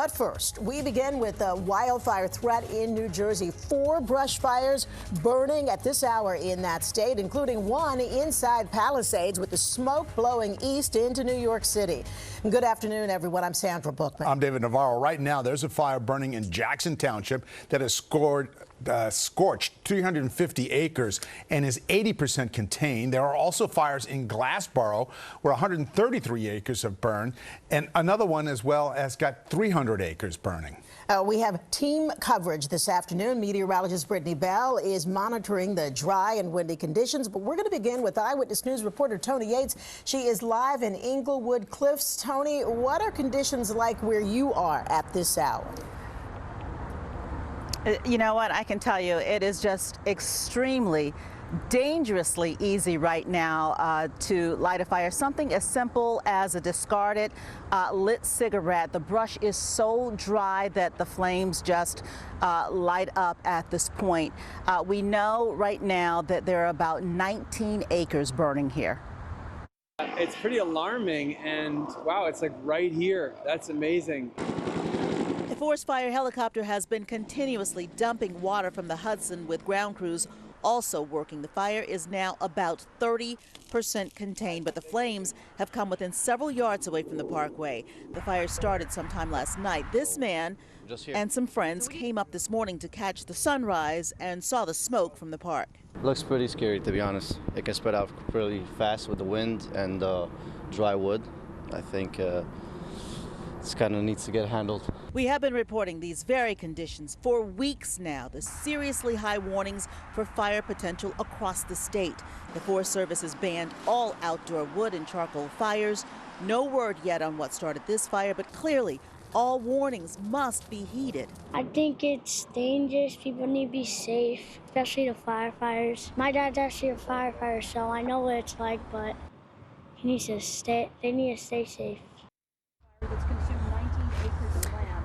But first, we begin with a wildfire threat in New Jersey. 4 brush fires burning at this hour in that state, including one inside Palisades with the smoke blowing east into New York City. Good afternoon, everyone. I'm Sandra Bookman. I'm David Navarro. Right now, there's a fire burning in Jackson Township that has scorched 350 acres and is 80% contained. There are also fires in Glassboro where 133 acres have burned, and another one as well has got 300 acres burning. We have team coverage this afternoon. Meteorologist Brittany Bell is monitoring the dry and windy conditions, but we're going to begin with Eyewitness News reporter Toni Yates. She is live in Englewood Cliffs. Toni, what are conditions like where you are at this hour? You know what, I can tell you, it is just extremely dangerously easy right now to light a fire. Something as simple as a discarded lit cigarette. The brush is so dry that the flames just light up at this point. We know right now that there are about 19 acres burning here. It's pretty alarming, and wow, it's like right here. That's amazing. The forest fire helicopter has been continuously dumping water from the Hudson with ground crews also working. The fire is now about 30% contained, but the flames have come within several yards away from the parkway. The fire started sometime last night. This man and some friends came up this morning to catch the sunrise and saw the smoke from the park. Looks pretty scary, to be honest. It can spread out really fast with the wind and dry wood. I think this kind of needs to get handled. We have been reporting these very conditions for weeks now. The seriously high warnings for fire potential across the state. The Forest Service has banned all outdoor wood and charcoal fires. No word yet on what started this fire, but clearly all warnings must be heeded. I think it's dangerous. People need to be safe, especially the firefighters. My dad's actually a firefighter, so I know what it's like, but they need to stay safe.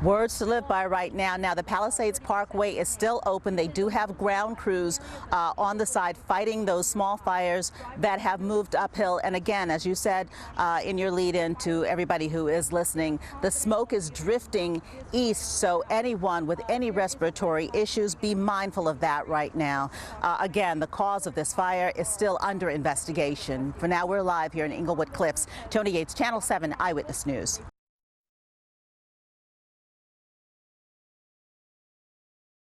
Words to live by right now. Now, the Palisades Parkway is still open. They do have ground crews on the side fighting those small fires that have moved uphill. And again, as you said in your lead-in to everybody who is listening, the smoke is drifting east, so anyone with any respiratory issues, be mindful of that right now. Again, the cause of this fire is still under investigation. For now, we're live here in Englewood Cliffs. Toni Yates, Channel 7 Eyewitness News.